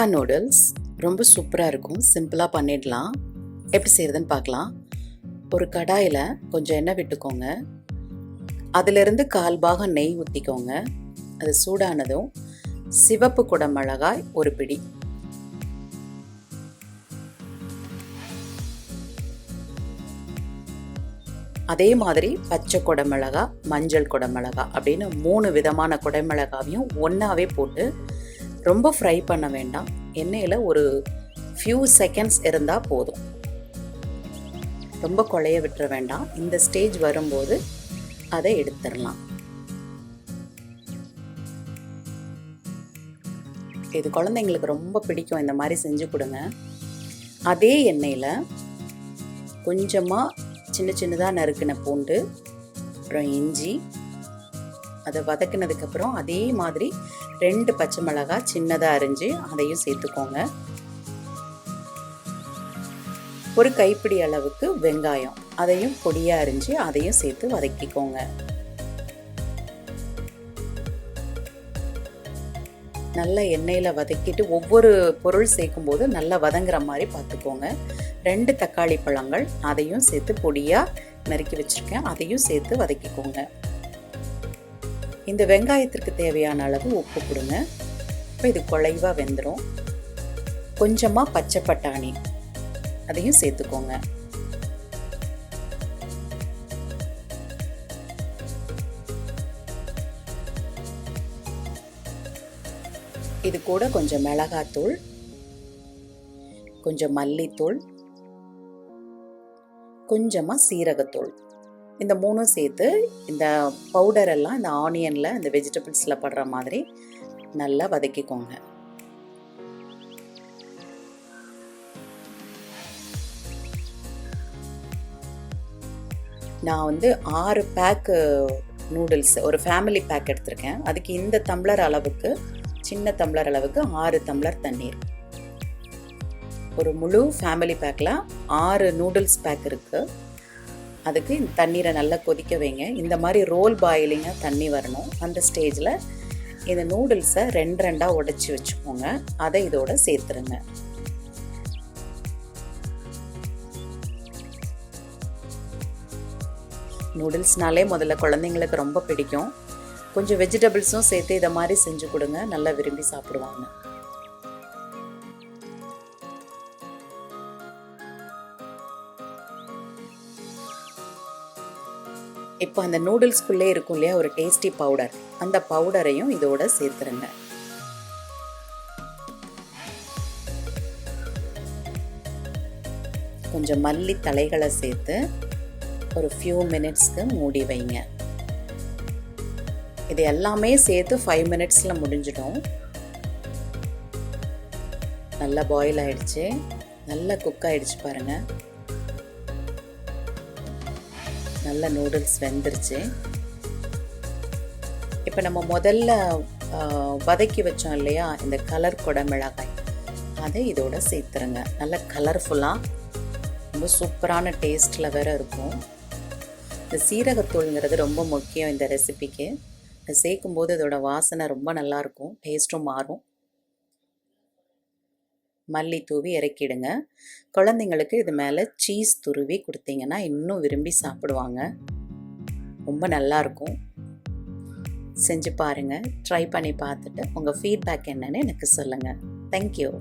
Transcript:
Tadka noodles ரொம்ப சூப்பராக இருக்கும். சிம்பிளாக பண்ணிடலாம். எப்படி செய்கிறதுன்னு பார்க்கலாம். ஒரு கடாயில் கொஞ்சம் எண்ணெய் விட்டுக்கோங்க. அதிலிருந்து 1/4 பாகம் நெய் ஊற்றிக்கோங்க. அது சூடானதும் சிவப்பு குடமிளகாய் ஒரு பிடி, அதே மாதிரி பச்சை குடமிளகாய், மஞ்சள் குடமிளகாய் அப்படின்னு 3 விதமான குடமிளகாவையும் ஒன்றாவே போட்டு ரொம்ப ஃப்ரை பண்ண வேண்டாம். எண்ணெயில் ஒரு ஃபியூ செகண்ட்ஸ் இருந்தால் போதும். ரொம்ப குழைய விட்டுற வேண்டாம். இந்த ஸ்டேஜ் வரும்போது அதை எடுத்துடலாம். இது குழந்தைங்களுக்கு ரொம்ப பிடிக்கும். இந்த மாதிரி செஞ்சு கொடுங்க. அதே எண்ணெயில் கொஞ்சமாக சின்ன சின்னதாக நறுக்கின பூண்டு, அப்புறம் இஞ்சி, அதை வதக்கினதுக்கப்புறம் அதே மாதிரி 2 பச்சை மிளகாய் சின்னதாக அரிஞ்சு அதையும் சேர்த்துக்கோங்க. ஒரு கைப்பிடி அளவுக்கு வெங்காயம், அதையும் பொடியாக அரிஞ்சு அதையும் சேர்த்து வதக்கிக்கோங்க. நல்லா எண்ணெயில் வதக்கிட்டு ஒவ்வொரு பொருள் சேர்க்கும் போது நல்லா வதங்குற மாதிரி பார்த்துக்கோங்க. 2 தக்காளி பழங்கள், அதையும் சேர்த்து பொடியாக நறுக்கி வச்சுருக்கேன், அதையும் சேர்த்து வதக்கிக்கோங்க. இந்த வெங்காயத்திற்கு தேவையான அளவு உப்பு கொடுங்க. இப்போ இது குழைவாக வெந்துடும். கொஞ்சமாக பச்சை பட்டாணி, அதையும் சேர்த்துக்கோங்க. இது கூட கொஞ்சம் மிளகாத்தூள், கொஞ்சம் மல்லித்தூள், கொஞ்சமாக சீரகத்தூள், இந்த 3 சேர்த்து இந்த பவுடர் எல்லாம் இந்த ஆனியனில் இந்த வெஜிடபிள்ஸில் படுற மாதிரி நல்லா வதக்கிக்கோங்க. நான் 6 பேக்கு நூடுல்ஸ், ஒரு ஃபேமிலி பேக் எடுத்திருக்கேன். அதுக்கு இந்த டம்ளர் அளவுக்கு, சின்ன டம்ளர் அளவுக்கு 6 டம்ளர் தண்ணீர். ஒரு முழு ஃபேமிலி பேக்கில் 6 நூடுல்ஸ் பேக் இருக்குது. அதுக்கு இந்த தண்ணீரை நல்லா கொதிக்க வைங்க. இந்த மாதிரி ரோல் பாயிலிங்காக தண்ணி வரணும். அந்த ஸ்டேஜில் இந்த நூடுல்ஸை 2 உடைச்சி வச்சுக்கோங்க. அதை இதோட சேர்த்துருங்க. நூடுல்ஸ்னாலே முதல்ல குழந்தைங்களுக்கு ரொம்ப பிடிக்கும். கொஞ்சம் வெஜிடபிள்ஸும் சேர்த்து இதை மாதிரி செஞ்சு கொடுங்க, நல்லா விரும்பி சாப்பிடுவாங்க. இப்போ அந்த நூடுல்ஸ்குள்ளே இருக்கும் இல்லையா ஒரு டேஸ்டி பவுடர், அந்த பவுடரையும் இதோட சேர்த்துருங்க. கொஞ்சம் மல்லி தலைகளை சேர்த்து ஒரு ஃபியூ மினிட்ஸ்க்கு மூடி வைங்க. இது எல்லாமே சேர்த்து 5 மினிட்ஸில் முடிஞ்சிடும். நல்லா பாயில் ஆகிடுச்சு, நல்லா குக் ஆகிடுச்சு பாருங்கள். நல்ல நூடுல்ஸ் வெந்துருச்சு. இப்போ நம்ம முதல்ல வதக்கி வச்சோம் இல்லையா இந்த கலர் குடமிளகாய், அதை இதோட சேர்த்துருங்க. நல்ல கலர்ஃபுல்லாக ரொம்ப சூப்பரான டேஸ்ட்டில் வேறு இருக்கும். இந்த சீரகத்தூளுங்கிறது ரொம்ப முக்கியம் இந்த ரெசிபிக்கு. அதை சேர்க்கும்போது அதோட வாசனை ரொம்ப நல்லாயிருக்கும், டேஸ்ட்டும் மாறும். மல்லி தூவி இறக்கிடுங்க. குழந்தைங்களுக்கு இது மேலே சீஸ் துருவி கொடுத்தீங்கன்னா இன்னும் விரும்பி சாப்பிடுவாங்க. ரொம்ப நல்லாயிருக்கும். செஞ்சு பாருங்கள். ட்ரை பண்ணி பார்த்துட்டு உங்கள் ஃபீட்பேக் என்னன்னு எனக்கு சொல்லுங்கள். தேங்க்யூ.